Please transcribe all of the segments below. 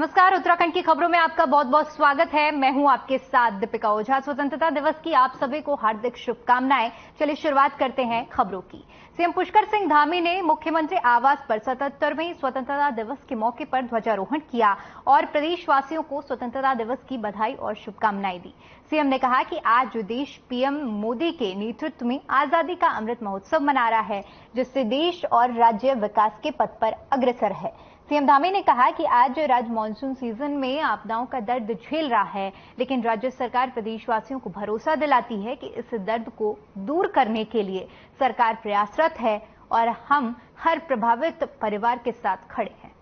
नमस्कार, उत्तराखंड की खबरों में आपका बहुत बहुत स्वागत है। मैं हूं आपके साथ दीपिका ओझा। स्वतंत्रता दिवस की आप सभी को हार्दिक शुभकामनाएं। चलिए शुरुआत करते हैं खबरों की। सीएम पुष्कर सिंह धामी ने मुख्यमंत्री आवास पर 77वें स्वतंत्रता दिवस के मौके पर ध्वजारोहण किया और प्रदेशवासियों को स्वतंत्रता दिवस की बधाई और शुभकामनाएं दी। सीएम ने कहा कि आज देश पीएम मोदी के नेतृत्व में आजादी का अमृत महोत्सव मना रहा है, जिससे देश और राज्य विकास के पथ पर अग्रसर है। सीएम धामी ने कहा कि आज राज्य मानसून सीजन में आपदाओं का दर्द झेल रहा है, लेकिन राज्य सरकार प्रदेशवासियों को भरोसा दिलाती है कि इस दर्द को दूर करने के लिए सरकार प्रयासरत है और हम हर प्रभावित परिवार के साथ खड़े हैं।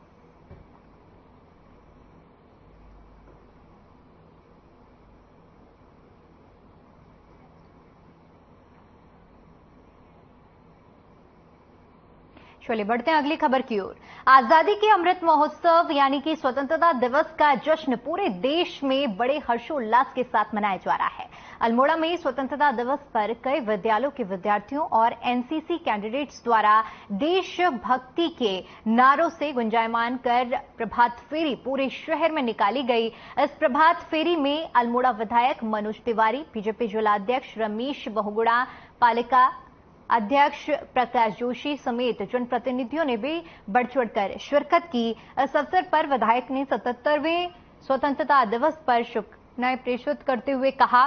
चलिए बढ़ते हैं अगली खबर की ओर। आजादी के अमृत महोत्सव यानी कि स्वतंत्रता दिवस का जश्न पूरे देश में बड़े हर्षोल्लास के साथ मनाया जा रहा है। अल्मोड़ा में स्वतंत्रता दिवस पर कई विद्यालयों के विद्यार्थियों और एनसीसी कैंडिडेट्स द्वारा देशभक्ति के नारों से गुंजायमान कर प्रभात फेरी पूरे शहर में निकाली गई। इस प्रभात फेरी में अल्मोड़ा विधायक मनोज तिवारी, बीजेपी जिलाध्यक्ष रमेश बहुगुणा, पालिका अध्यक्ष प्रकाश जोशी समेत जनप्रतिनिधियों ने भी बढ़ चढ़कर शिरकत की। इस अवसर पर विधायक ने 77वें स्वतंत्रता दिवस पर शुभकामनाएं प्रेषित करते हुए कहा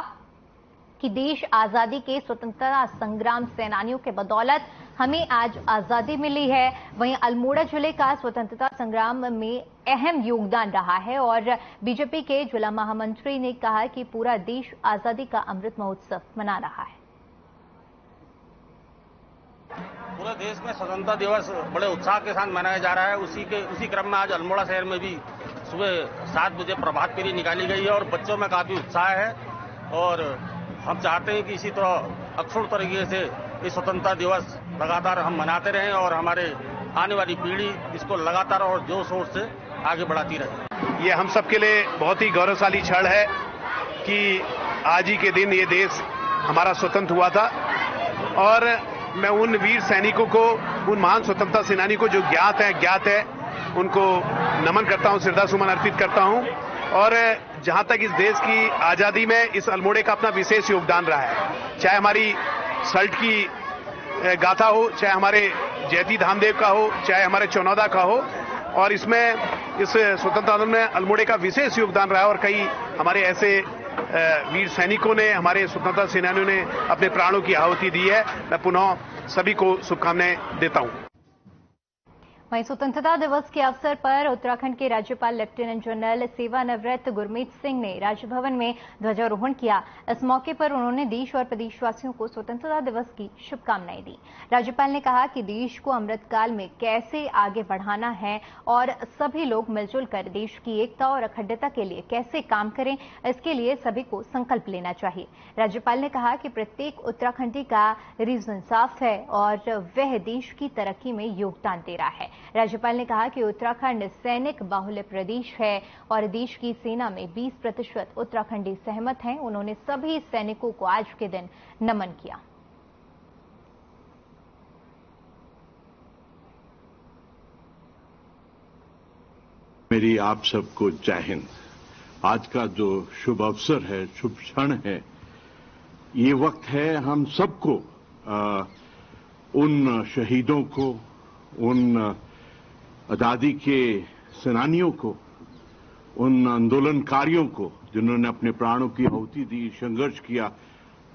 कि देश आजादी के स्वतंत्रता संग्राम सेनानियों के बदौलत हमें आज आजादी मिली है। वहीं अल्मोड़ा जिले का स्वतंत्रता संग्राम में अहम योगदान रहा है और बीजेपी के जिला महामंत्री ने कहा कि पूरा देश आजादी का अमृत महोत्सव मना रहा है। पूरे देश में स्वतंत्रता दिवस बड़े उत्साह के साथ मनाया जा रहा है। उसी क्रम में आज अल्मोड़ा शहर में भी सुबह 7 बजे प्रभात फेरी निकाली गई है और बच्चों में काफी उत्साह है और हम चाहते हैं कि इसी तरह अक्षुण्ण तरीके से इस स्वतंत्रता दिवस लगातार हम मनाते रहें और हमारे आने वाली पीढ़ी इसको लगातार और जोर शोर से आगे बढ़ाती रहे। ये हम सबके लिए बहुत ही गौरवशाली क्षण है कि आज ही के दिन ये देश हमारा स्वतंत्र हुआ था और मैं उन वीर सैनिकों को, उन महान स्वतंत्रता सेनानी को जो ज्ञात है उनको नमन करता हूं, श्रद्धासुमन अर्पित करता हूं। और जहां तक इस देश की आजादी में इस अल्मोड़े का अपना विशेष योगदान रहा है, चाहे हमारी सल्ट की गाथा हो, चाहे हमारे जयती धामदेव का हो, चाहे हमारे चौनौदा का हो, और इसमें इस स्वतंत्रता आंदोलन में अल्मोड़े का विशेष योगदान रहा है और कई हमारे ऐसे वीर सैनिकों ने, हमारे स्वतंत्रता सेनानियों ने अपने प्राणों की आहुति दी है। मैं पुनः सभी को शुभकामनाएं देता हूं। वहीं स्वतंत्रता दिवस के अवसर पर उत्तराखंड के राज्यपाल लेफ्टिनेंट जनरल सेवानिवृत्त गुरमीत सिंह ने राजभवन में ध्वजारोहण किया। इस मौके पर उन्होंने देश और प्रदेशवासियों को स्वतंत्रता दिवस की शुभकामनाएं दी। राज्यपाल ने कहा कि देश को अमृतकाल में कैसे आगे बढ़ाना है और सभी लोग मिलजुल कर देश की एकता और अखंडता के लिए कैसे काम करें, इसके लिए सभी को संकल्प लेना चाहिए। राज्यपाल ने कहा कि प्रत्येक उत्तराखंडी का रीजन साफ है और वह देश की तरक्की में योगदान दे रहा है। राज्यपाल ने कहा कि उत्तराखंड सैनिक बाहुल्य प्रदेश है और देश की सेना में 20% उत्तराखंडी सहमत हैं। उन्होंने सभी सैनिकों को आज के दिन नमन किया। मेरी आप सबको जय हिंद। आज का जो शुभ अवसर है, शुभ क्षण है, ये वक्त है हम सबको उन शहीदों को, उन आजादी के सेनानियों को, उन आंदोलनकारियों को जिन्होंने अपने प्राणों की आहुति दी, संघर्ष किया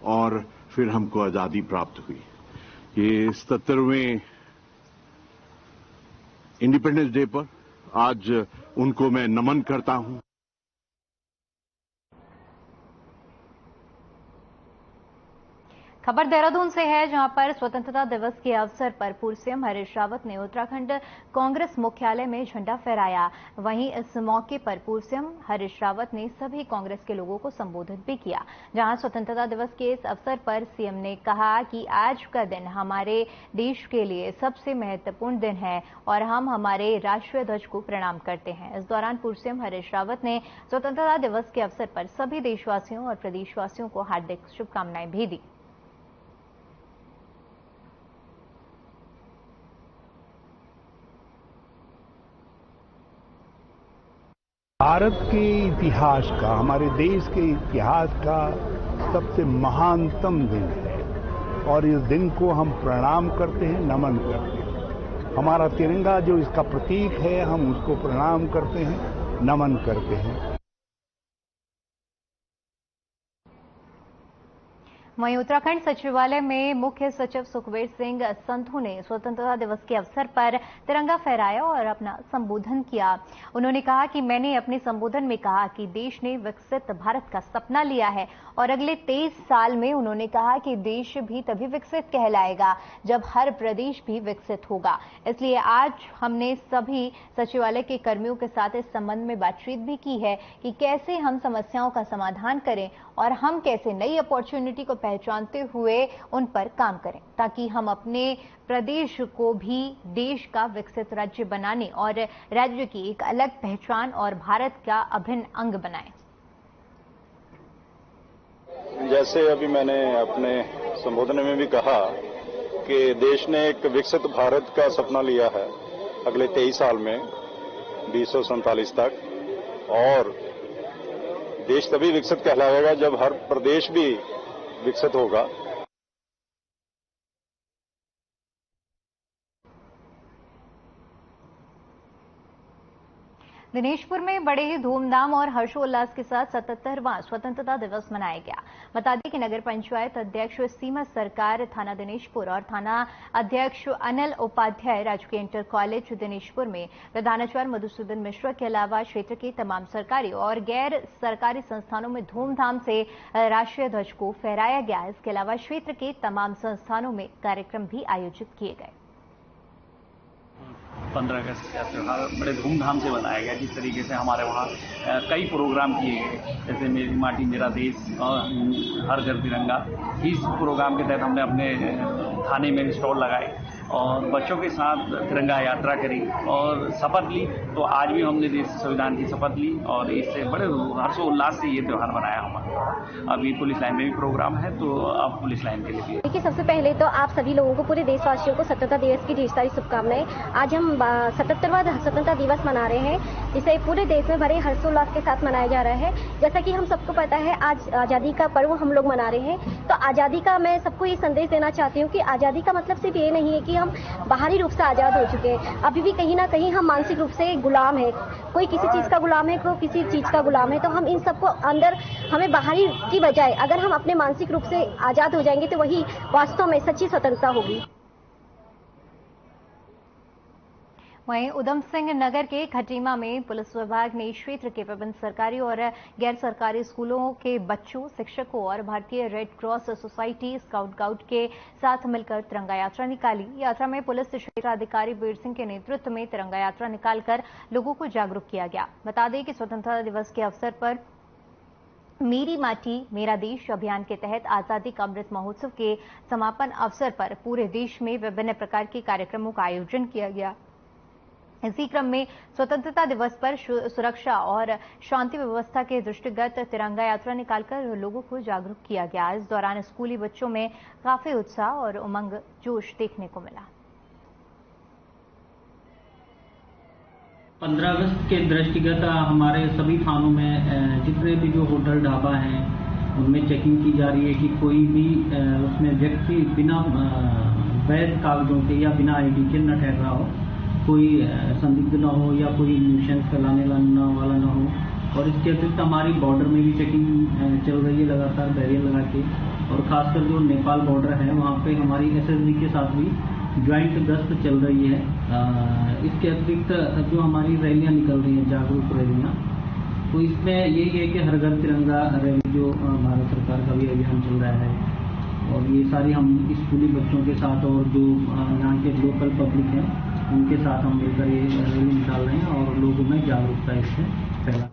और फिर हमको आजादी प्राप्त हुई। ये 77वें इंडिपेंडेंस डे पर आज उनको मैं नमन करता हूं। खबर देहरादून से है, जहां पर स्वतंत्रता दिवस के अवसर पर पूर्व सीएम हरीश रावत ने उत्तराखंड कांग्रेस मुख्यालय में झंडा फहराया। वहीं इस मौके पर पूर्व सीएम हरीश रावत ने सभी कांग्रेस के लोगों को संबोधित भी किया। जहां स्वतंत्रता दिवस के इस अवसर पर सीएम ने कहा कि आज का दिन हमारे देश के लिए सबसे महत्वपूर्ण दिन है और हम हमारे राष्ट्रीय ध्वज को प्रणाम करते हैं। इस दौरान पूर्व सीएम हरीश रावत ने स्वतंत्रता दिवस के अवसर पर सभी देशवासियों और प्रदेशवासियों को हार्दिक शुभकामनाएं भी दी। भारत के इतिहास का, हमारे देश के इतिहास का सबसे महानतम दिन है और इस दिन को हम प्रणाम करते हैं, नमन करते हैं। हमारा तिरंगा जो इसका प्रतीक है, हम उसको प्रणाम करते हैं, नमन करते हैं। वहीं उत्तराखंड सचिवालय में मुख्य सचिव सुखबीर सिंह संधू ने स्वतंत्रता दिवस के अवसर पर तिरंगा फहराया और अपना संबोधन किया। उन्होंने कहा कि मैंने अपने संबोधन में कहा कि देश ने विकसित भारत का सपना लिया है और अगले 23 साल में उन्होंने कहा कि देश भी तभी विकसित कहलाएगा जब हर प्रदेश भी विकसित होगा। इसलिए आज हमने सभी सचिवालय के कर्मियों के साथ इस संबंध में बातचीत भी की है कि कैसे हम समस्याओं का समाधान करें और हम कैसे नई अपॉर्चुनिटी को पहचानते हुए उन पर काम करें ताकि हम अपने प्रदेश को भी देश का विकसित राज्य बनाने और राज्य की एक अलग पहचान और भारत का अभिन्न अंग बनाएं। जैसे अभी मैंने अपने संबोधन में भी कहा कि देश ने एक विकसित भारत का सपना लिया है अगले 23 साल में 2047 तक, और देश तभी विकसित कहलाएगा जब हर प्रदेश भी विकसित होगा। दिनेशपुर में बड़े ही धूमधाम और हर्षोल्लास के साथ 77वां स्वतंत्रता दिवस मनाया गया। बता दें कि नगर पंचायत अध्यक्ष सीमा सरकार थाना दिनेशपुर और थाना अध्यक्ष अनिल उपाध्याय राजकीय इंटर कॉलेज दिनेशपुर में प्रधानाचार्य मधुसूदन मिश्रा के अलावा क्षेत्र के तमाम सरकारी और गैर सरकारी संस्थानों में धूमधाम से राष्ट्रीय ध्वज को फहराया गया। इसके अलावा क्षेत्र के तमाम संस्थानों में कार्यक्रम भी आयोजित किए गए। 15 अगस्त का त्यौहार बड़े धूमधाम से मनाया गया। जिस तरीके से हमारे वहाँ कई प्रोग्राम किए गए, जैसे मेरी माटी मेरा देश और हर घर तिरंगा। इस प्रोग्राम के तहत हमने अपने थाने में स्टॉल लगाए और बच्चों के साथ तिरंगा यात्रा करी और शपथ ली। तो आज भी हमने देश संविधान की शपथ ली और इससे बड़े हर्षोल्लास से ये त्यौहार मनाया हमारा। अभी पुलिस लाइन में भी प्रोग्राम है, तो अब पुलिस लाइन के लिए भी। देखिए, सबसे पहले तो आप सभी लोगों को, पूरे देशवासियों को स्वतंत्रता दिवस की ढेर सारी शुभकामनाएं। आज हम 77वां स्वतंत्रता दिवस मना रहे हैं, जिसे पूरे देश में बड़े हर्षोल्लास के साथ मनाया जा रहा है। जैसा कि हम सबको पता है, आज आज़ादी का पर्व हम लोग मना रहे हैं। तो आज़ादी का मैं सबको ये संदेश देना चाहती हूँ कि आज़ादी का मतलब सिर्फ ये नहीं है कि हम बाहरी रूप से आज़ाद हो चुके हैं। अभी भी कहीं ना कहीं हम मानसिक रूप से गुलाम है। कोई किसी चीज़ का गुलाम है, कोई किसी चीज़ का गुलाम है। तो हम इन सबको अंदर, हमें बाहरी की बजाय अगर हम अपने मानसिक रूप से आज़ाद हो जाएंगे तो वही वास्तव में सच्ची स्वतंत्रता होगी। वहीं उधम सिंह नगर के खटीमा में पुलिस विभाग ने क्षेत्र के विभिन्न सरकारी और गैर सरकारी स्कूलों के बच्चों, शिक्षकों और भारतीय red cross society scout guide के साथ मिलकर तिरंगा यात्रा निकाली। यात्रा में पुलिस क्षेत्राधिकारी वीर सिंह के नेतृत्व में तिरंगा यात्रा निकालकर लोगों को जागरूक किया गया। बता दें कि स्वतंत्रता दिवस के अवसर पर मेरी माटी मेरा देश अभियान के तहत आजादी का अमृत महोत्सव के समापन अवसर पर पूरे देश में विभिन्न प्रकार के कार्यक्रमों का आयोजन किया गया। इसी क्रम में स्वतंत्रता दिवस पर सुरक्षा और शांति व्यवस्था के दृष्टिगत तिरंगा यात्रा निकालकर लोगों को जागरूक किया गया। इस दौरान स्कूली बच्चों में काफी उत्साह और उमंग जोश देखने को मिला। 15 अगस्त के दृष्टिगत हमारे सभी थानों में जितने भी जो होटल ढाबा हैं उनमें चेकिंग की जा रही है कि कोई भी उसमें व्यक्ति बिना वैध कागजों के या बिना आईडी के न ठहर रहा हो, कोई संदिग्ध न हो या कोई न्यूसेंस फैलाने वाला न हो। और इसके अतिरिक्त हमारी बॉर्डर में भी चेकिंग चल रही है लगातार बैरियर लगा के, और खासकर जो नेपाल बॉर्डर है वहाँ पे हमारी एसएसबी के साथ भी ज्वाइंट गश्त चल रही है। इसके अतिरिक्त जो हमारी रैलियाँ निकल रही हैं, जागरूक रैलियाँ, तो इसमें यही है कि हर घर तिरंगा रैली जो भारत सरकार का भी अभियान चल रहा है, और ये सारी हम स्कूली बच्चों के साथ और जो यहाँ के लोकल पब्लिक हैं उनके साथ हम मिलकर ये रैली निकाल रहे हैं और लोगों में जागरूकता इससे फैला।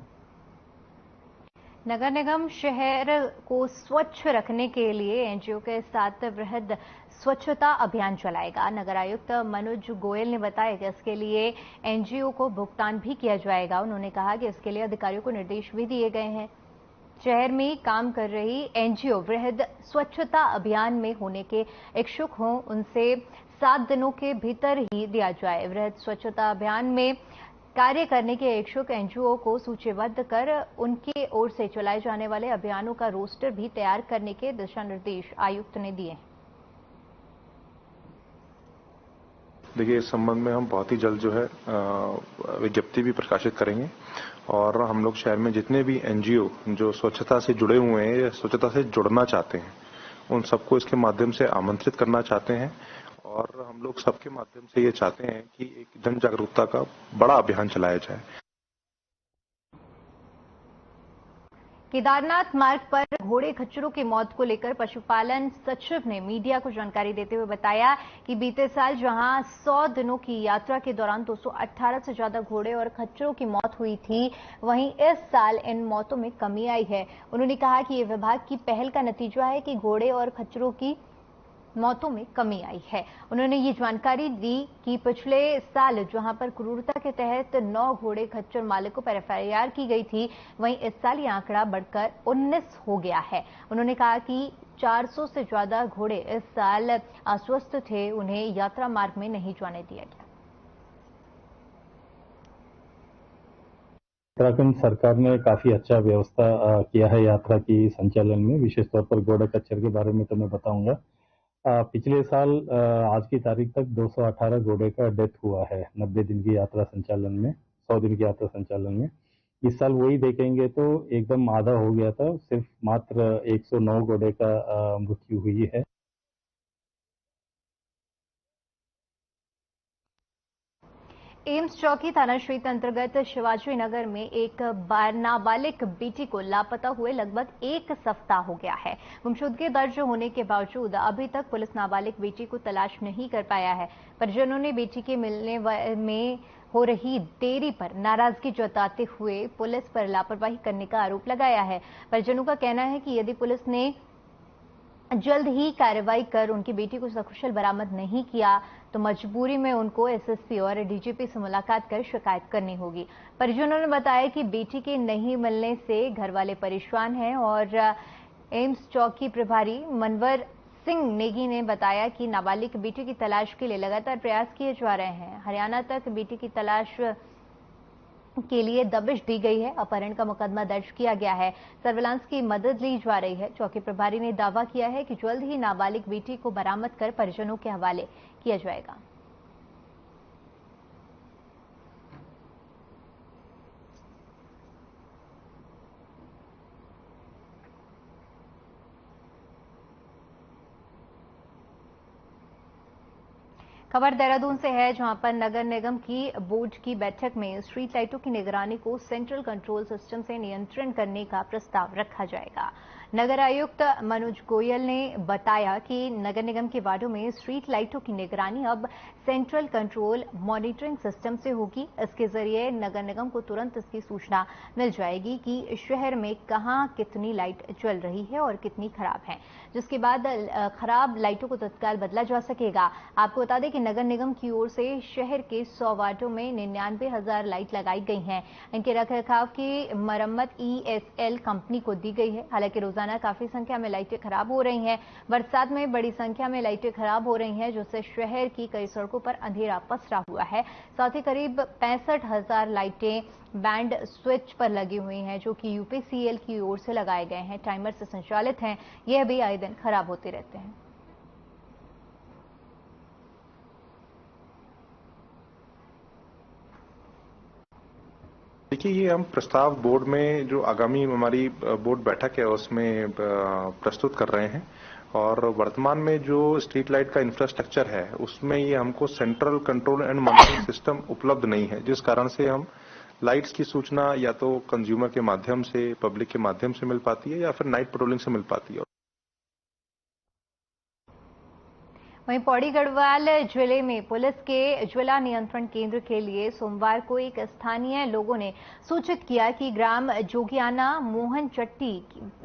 नगर निगम शहर को स्वच्छ रखने के लिए एनजीओ के साथ वृहद स्वच्छता अभियान चलाएगा। नगर आयुक्त मनोज गोयल ने बताया कि इसके लिए एनजीओ को भुगतान भी किया जाएगा। उन्होंने कहा कि इसके लिए अधिकारियों को निर्देश भी दिए गए हैं। शहर में काम कर रही एनजीओ वृहद स्वच्छता अभियान में होने के इच्छुक हों, उनसे 7 दिनों के भीतर ही दिया जाए। वृहद स्वच्छता अभियान में कार्य करने के इच्छुक एनजीओ को सूचीबद्ध कर उनके ओर से चलाए जाने वाले अभियानों का रोस्टर भी तैयार करने के दिशा निर्देश आयुक्त ने दिए हैं। देखिए, इस संबंध में हम बहुत ही जल्द जो है विज्ञप्ति भी प्रकाशित करेंगे और हम लोग शहर में जितने भी एनजीओ जो स्वच्छता से जुड़े हुए हैं या स्वच्छता से जुड़ना चाहते हैं उन सबको इसके माध्यम से आमंत्रित करना चाहते हैं और हम लोग सबके माध्यम से ये चाहते हैं कि एक जन जागरूकता का बड़ा अभियान चलाया जाए। केदारनाथ मार्ग पर घोड़े खच्चरों की मौत को लेकर पशुपालन सचिव ने मीडिया को जानकारी देते हुए बताया कि बीते साल जहां 100 दिनों की यात्रा के दौरान 218 से ज्यादा घोड़े और खच्चरों की मौत हुई थी, वहीं इस साल इन मौतों में कमी आई है। उन्होंने कहा कि ये विभाग की पहल का नतीजा है कि घोड़े और खच्चरों की मौतों में कमी आई है। उन्होंने ये जानकारी दी कि पिछले साल जहां पर क्रूरता के तहत 9 घोड़े खच्चर मालिकों पर एफआईआर की गई थी, वहीं इस साल ये आंकड़ा बढ़कर 19 हो गया है। उन्होंने कहा कि 400 से ज्यादा घोड़े इस साल अस्वस्थ थे, उन्हें यात्रा मार्ग में नहीं जाने दिया गया। उत्तराखंड सरकार ने काफी अच्छा व्यवस्था किया है यात्रा की संचालन में। विशेष तौर पर घोड़े खच्चर के बारे में तो मैं बताऊंगा। पिछले साल आज की तारीख तक 218 घोड़े का डेथ हुआ है 90 दिन की यात्रा संचालन में, 100 दिन की यात्रा संचालन में। इस साल वही देखेंगे तो एकदम आधा हो गया था, सिर्फ मात्र 109 घोड़े का मृत्यु हुई है। एम्स चौकी थाना क्षेत्र अंतर्गत शिवाजी नगर में एक नाबालिग बेटी को लापता हुए लगभग 1 सप्ताह हो गया है। गुमशुदगी दर्ज होने के बावजूद अभी तक पुलिस नाबालिग बेटी को तलाश नहीं कर पाया है। परिजनों ने बेटी के मिलने में हो रही देरी पर नाराजगी जताते हुए पुलिस पर लापरवाही करने का आरोप लगाया है। परिजनों का कहना है कि यदि पुलिस ने जल्द ही कार्रवाई कर उनकी बेटी को सकुशल बरामद नहीं किया तो मजबूरी में उनको एसएसपी और डीजीपी से मुलाकात कर शिकायत करनी होगी। परिजनों ने बताया कि बेटी के नहीं मिलने से घर वाले परेशान हैं और एम्स चौकी प्रभारी मनवर सिंह नेगी ने बताया कि नाबालिग बेटी की तलाश के लिए लगातार प्रयास किए जा रहे हैं। हरियाणा तक बेटी की तलाश के लिए दबिश दी गई है। अपहरण का मुकदमा दर्ज किया गया है। सर्विलांस की मदद ली जा रही है। चौकी प्रभारी ने दावा किया है कि जल्द ही नाबालिग बेटी को बरामद कर परिजनों के हवाले किया जाएगा। खबर देहरादून से है, जहां पर नगर निगम की बोर्ड की बैठक में स्ट्रीट लाइटों की निगरानी को सेंट्रल कंट्रोल सिस्टम से नियंत्रण करने का प्रस्ताव रखा जाएगा। नगर आयुक्त मनोज गोयल ने बताया कि नगर निगम के वार्डों में स्ट्रीट लाइटों की निगरानी अब सेंट्रल कंट्रोल मॉनिटरिंग सिस्टम से होगी। इसके जरिए नगर निगम को तुरंत इसकी सूचना मिल जाएगी कि शहर में कहां कितनी लाइट जल रही है और कितनी खराब है, जिसके बाद खराब लाइटों को तत्काल बदला जा सकेगा। आपको बता दें कि नगर निगम की ओर से शहर के 100 वार्डों में 99,000 लाइट लगाई गई हैं। इनके रखरखाव की मरम्मत ESL कंपनी को दी गई है। हालांकि रोजाना काफी संख्या में लाइटें खराब हो रही हैं। बरसात में बड़ी संख्या में लाइटें खराब हो रही हैं, जिससे शहर की कई सड़कों पर अंधेरा पसरा हुआ है। साथ ही करीब 65,000 लाइटें बैंड स्विच पर लगी हुई हैं, जो कि UPCL की ओर से लगाए गए हैं, टाइमर से संचालित हैं। यह भी आए दिन खराब होते रहते हैं। देखिए, ये हम प्रस्ताव बोर्ड में जो आगामी हमारी बोर्ड बैठक है उसमें प्रस्तुत कर रहे हैं और वर्तमान में जो स्ट्रीट लाइट का इंफ्रास्ट्रक्चर है उसमें ये हमको central control and monitoring system उपलब्ध नहीं है, जिस कारण से हम लाइट्स की सूचना या तो कंज्यूमर के माध्यम से, पब्लिक के माध्यम से मिल पाती है या फिर नाइट पेट्रोलिंग से मिल पाती है। वहीं पौड़ी गढ़वाल जिले में पुलिस के ज्वाला नियंत्रण केंद्र के लिए सोमवार को एक स्थानीय लोगों ने सूचित किया कि ग्राम जोगियाना मोहन चट्टी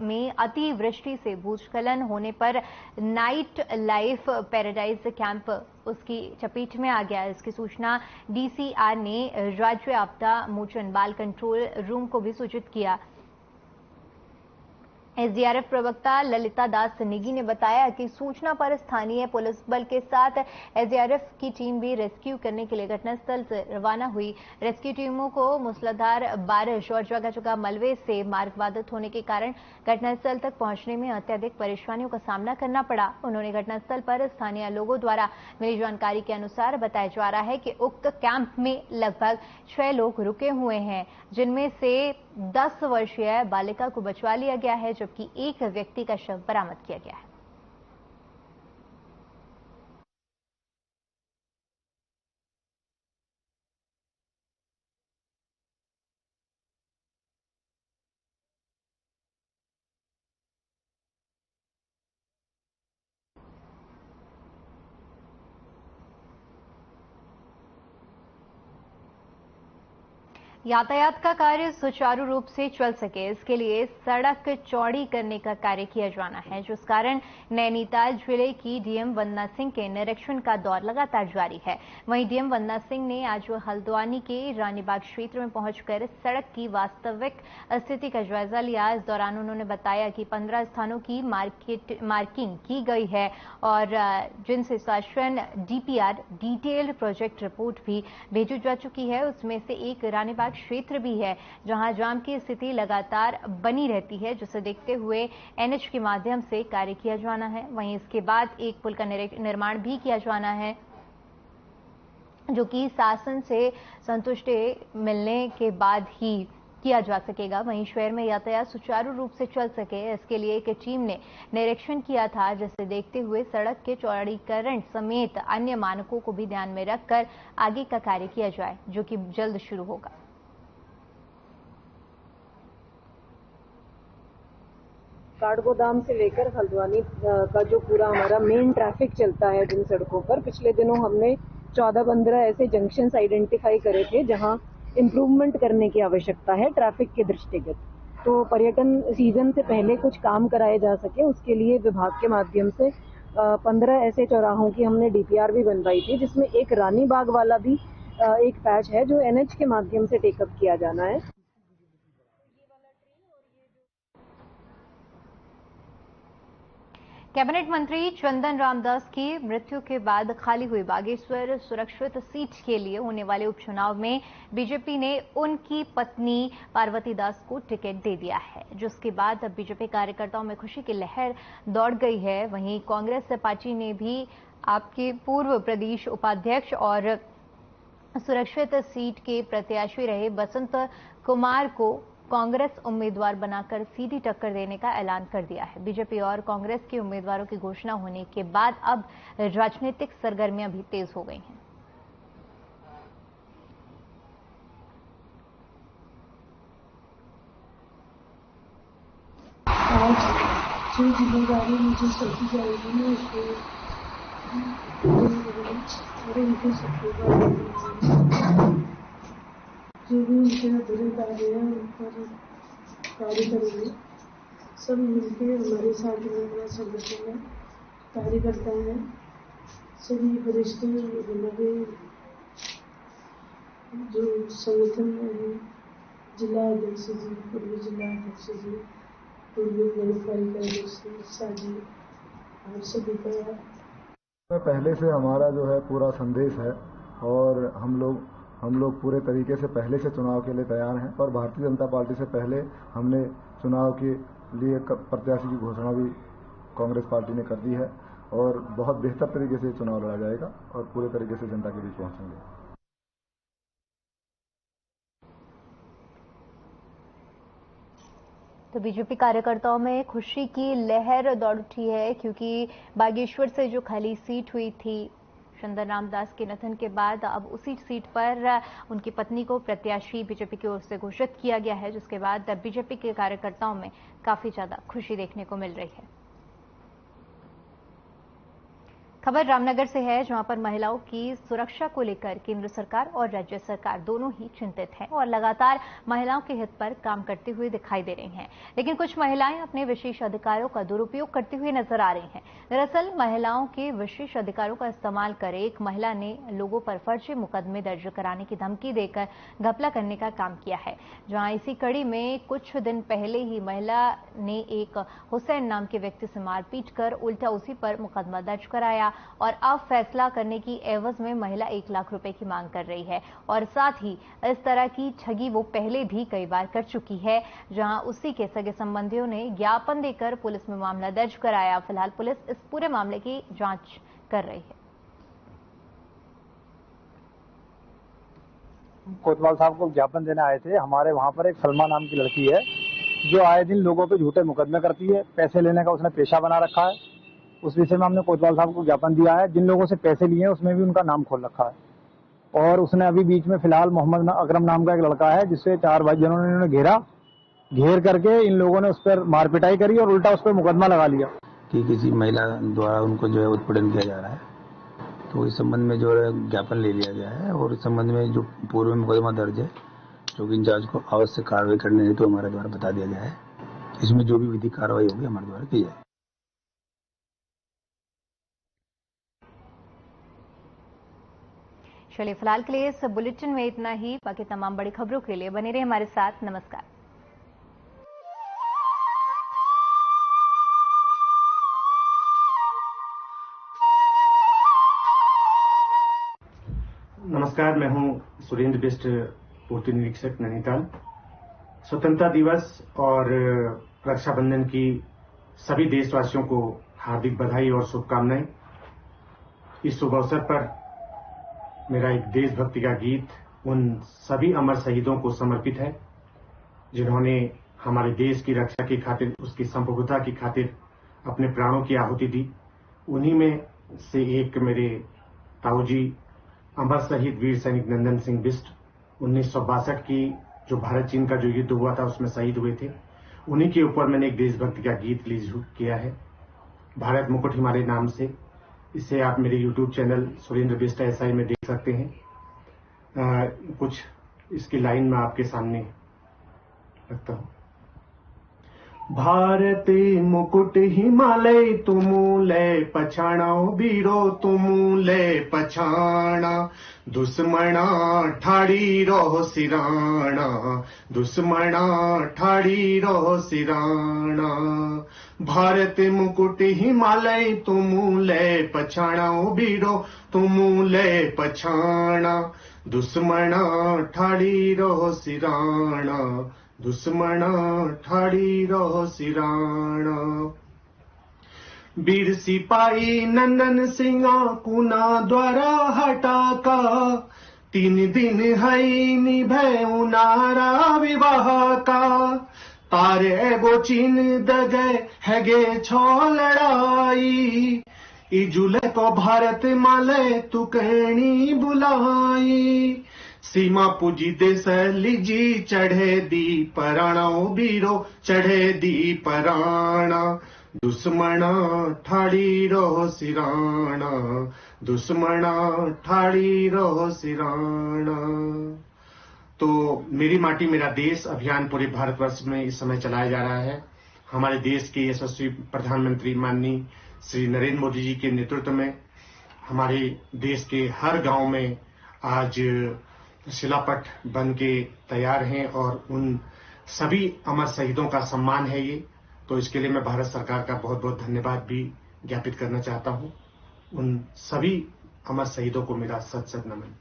में अतिवृष्टि से भूस्खलन होने पर नाइट लाइफ पैराडाइज कैंप उसकी चपेट में आ गया। इसकी सूचना DCR ने राज्य आपदा मोचन बाल कंट्रोल रूम को भी सूचित किया। एसडीआरएफ प्रवक्ता ललिता दास नेगी ने बताया कि सूचना पर स्थानीय पुलिस बल के साथ एसडीआरएफ की टीम भी रेस्क्यू करने के लिए घटनास्थल से रवाना हुई। रेस्क्यू टीमों को मूसलाधार बारिश और जगह जगह मलबे से मार्ग बाधित होने के कारण घटनास्थल तक पहुंचने में अत्यधिक परेशानियों का सामना करना पड़ा। उन्होंने घटनास्थल पर स्थानीय लोगों द्वारा मिली जानकारी के अनुसार बताया जा रहा है कि उक्त कैंप में लगभग 6 लोग रुके हुए हैं, जिनमें से 10 वर्षीय बालिका को बचवा लिया गया है, जबकि एक व्यक्ति का शव बरामद किया गया है। यातायात का कार्य सुचारू रूप से चल सके, इसके लिए सड़क चौड़ी करने का कार्य किया जाना है, जिस कारण नैनीताल जिले की डीएम वंदना सिंह के निरीक्षण का दौर लगातार जारी है। वहीं डीएम वंदना सिंह ने आज हल्द्वानी के रानीबाग क्षेत्र में पहुंचकर सड़क की वास्तविक स्थिति का जायजा लिया। इस दौरान उन्होंने बताया कि 15 स्थानों की मार्किंग की गई है और जिनसे शासन डीपीआर डिटेल्ड प्रोजेक्ट रिपोर्ट भी भेजी जा चुकी है। उसमें से एक रानीबाग क्षेत्र भी है, जहां जाम की स्थिति लगातार बनी रहती है, जिसे देखते हुए एनएच के माध्यम से कार्य किया जाना है। वहीं इसके बाद एक पुल का निर्माण भी किया जाना है, जो कि शासन से संतुष्टि मिलने के बाद ही किया जा सकेगा। वहीं शहर में यातायात सुचारू रूप से चल सके, इसके लिए एक टीम ने निरीक्षण किया था, जिसे देखते हुए सड़क के चौड़ीकरण समेत अन्य मानकों को भी ध्यान में रखकर आगे का कार्य किया जाए, जो कि जल्द शुरू होगा। काठगोदाम से लेकर हल्द्वानी का जो पूरा हमारा मेन ट्रैफिक चलता है जिन सड़कों पर, पिछले दिनों हमने 14-15 ऐसे जंक्शंस आइडेंटिफाई करे थे जहां इम्प्रूवमेंट करने की आवश्यकता है ट्रैफिक के दृष्टिगत। तो पर्यटन सीजन से पहले कुछ काम कराए जा सके, उसके लिए विभाग के माध्यम से 15 ऐसे चौराहों की हमने डीपीआर भी बनवाई थी, जिसमें एक रानीबाग वाला भी एक पैच है जो एनएच के माध्यम से टेकअप किया जाना है। कैबिनेट मंत्री चंदन रामदास की मृत्यु के बाद खाली हुई बागेश्वर सुरक्षित सीट के लिए होने वाले उपचुनाव में बीजेपी ने उनकी पत्नी पार्वती दास को टिकट दे दिया है, जिसके बाद अब बीजेपी कार्यकर्ताओं में खुशी की लहर दौड़ गई है। वहीं कांग्रेस पार्टी ने भी आपके पूर्व प्रदेश उपाध्यक्ष और सुरक्षित सीट के प्रत्याशी रहे बसंत कुमार को कांग्रेस उम्मीदवार बनाकर सीधी टक्कर देने का ऐलान कर दिया है। बीजेपी और कांग्रेस के उम्मीदवारों की घोषणा होने के बाद अब राजनीतिक सरगर्मियां भी तेज हो गई हैं। आज जो जिम्मेदारी मुझे सौंपी जाएगी मैं उसको जो भी उनके अधूरे कार्य है उन पर कार्य करेंगे। सब मिलकर हमारे साथ में हमारा संगठन है, कार्यकर्ता है, सभी वरिष्ठ हमारे जो संगठन में है, जिला अध्यक्ष जी, पूर्व जिला अध्यक्ष जी, पूर्व नगरपालिका अध्यक्ष साजी, और सभी का पहले से हमारा जो है पूरा संदेश है और हम लोग पूरे तरीके से पहले से चुनाव के लिए तैयार हैं और भारतीय जनता पार्टी से पहले हमने चुनाव के लिए प्रत्याशी की घोषणा भी कांग्रेस पार्टी ने कर दी है और बहुत बेहतर तरीके से चुनाव लड़ा जाएगा और पूरे तरीके से जनता के बीच पहुंचेंगे। तो बीजेपी कार्यकर्ताओं में खुशी की लहर दौड़ उठी है, क्योंकि बागेश्वर से जो खाली सीट हुई थी चंदन रामदास के निधन के बाद अब उसी सीट पर उनकी पत्नी को प्रत्याशी बीजेपी की ओर से घोषित किया गया है, जिसके बाद बीजेपी के कार्यकर्ताओं में काफी ज्यादा खुशी देखने को मिल रही है। खबर रामनगर से है, जहां पर महिलाओं की सुरक्षा को लेकर केंद्र सरकार और राज्य सरकार दोनों ही चिंतित हैं और लगातार महिलाओं के हित पर काम करते हुए दिखाई दे रही हैं। लेकिन कुछ महिलाएं अपने विशेष अधिकारों का दुरुपयोग करती हुई नजर आ रही हैं। दरअसल महिलाओं के विशेष अधिकारों का इस्तेमाल कर एक महिला ने लोगों पर फर्जी मुकदमे दर्ज कराने की धमकी देकर घपला करने का काम किया है। जहां इसी कड़ी में कुछ दिन पहले ही महिला ने एक हुसैन नाम के व्यक्ति से मारपीट कर उल्टा उसी पर मुकदमा दर्ज कराया और अब फैसला करने की एवज में महिला 1 लाख रुपए की मांग कर रही है। और साथ ही इस तरह की ठगी वो पहले भी कई बार कर चुकी है, जहां उसी के सगे संबंधियों ने ज्ञापन देकर पुलिस में मामला दर्ज कराया। फिलहाल पुलिस इस पूरे मामले की जांच कर रही है। कोतवाल साहब को ज्ञापन देने आए थे। हमारे वहाँ पर एक सलमा नाम की लड़की है जो आए दिन लोगों पे झूठे मुकदमे करती है। पैसे लेने का उसने पेशा बना रखा है। उस विषय में हमने कोतवाल साहब को ज्ञापन दिया है। जिन लोगों से पैसे लिए हैं उसमें भी उनका नाम खोल रखा है। और उसने अभी बीच में फिलहाल मोहम्मद अकरम नाम का एक लड़का है जिससे 4 भाई जनों ने इन्होंने घेर करके इन लोगों ने उस पर मारपिटाई करी और उल्टा उस पर मुकदमा लगा लिया कि किसी महिला द्वारा उनको जो है उत्पीड़न किया जा रहा है। तो इस संबंध में जो है ज्ञापन ले लिया गया है और इस संबंध में जो पूर्व में मुकदमा दर्ज है जो कि इंचार्ज को आवश्यक कार्रवाई करने हेतु हमारे द्वारा बता दिया गया है। इसमें जो भी विधिक कार्रवाई होगी हमारे द्वारा की जाए। चलिए, फिलहाल के लिए इस बुलेटिन में इतना ही। बाकी तमाम बड़ी खबरों के लिए बने रहे हमारे साथ। नमस्कार। नमस्कार, मैं हूं सुरेंद्र बिष्ट, पूर्ति निरीक्षक नैनीताल। स्वतंत्रता दिवस और रक्षाबंधन की सभी देशवासियों को हार्दिक बधाई और शुभकामनाएं। इस शुभ अवसर पर मेरा एक देशभक्ति का गीत उन सभी अमर शहीदों को समर्पित है जिन्होंने हमारे देश की रक्षा की खातिर, उसकी संप्रभुता की खातिर अपने प्राणों की आहुति दी। उन्हीं में से एक मेरे ताऊजी अमर शहीद वीर सैनिक नंदन सिंह बिष्ट 1962 की जो भारत चीन का जो युद्ध हुआ था उसमें शहीद हुए थे। उन्हीं के ऊपर मैंने एक देशभक्ति का गीत रिलीज किया है, भारत मुकुट हिमालय नाम से। इसे आप मेरे YouTube channel Surendra Bisht SI में देख सकते हैं। कुछ इसकी लाइन मैं आपके सामने रखता हूं। भारत मुकुट हिमालय तुमूले पछाणा वीरो तुमूले पछाणा, दुश्मना ठाड़ी रहो सिराणा, दुश्मना ठाड़ी रहो सिराणा। भारत मुकुट हिमालय तुमूले पछाणा वीरो तुमूले पछाणा, दुश्मना ठाड़ी रहो सिराणा, दुश्मना ठाड़ी रहो सिराणा। वीर सिपाही नंदन सिंह कुना द्वारा हटा का, 3 दिन है निभे उनारा विवाह का। तारे गो चीन दगे हैगे छो लड़ाई, इजुले को भारत माले तू कहनी बुलाई। सीमा पूजी देश लीजी चढ़े दी पराणा वीरो चढ़े दी पराणा, दुश्मना ठाड़ी रहो सिराणा, दुश्मना ठाड़ी रहो सिराणा। तो मेरी माटी मेरा देश अभियान पूरे भारतवर्ष में इस समय चलाया जा रहा है। हमारे देश के यशस्वी प्रधानमंत्री माननीय श्री नरेंद्र मोदी जी के नेतृत्व में हमारे देश के हर गांव में आज शिलापट बन के तैयार हैं और उन सभी अमर शहीदों का सम्मान है ये। तो इसके लिए मैं भारत सरकार का बहुत बहुत धन्यवाद भी ज्ञापित करना चाहता हूं। उन सभी अमर शहीदों को मेरा सत सत नमन।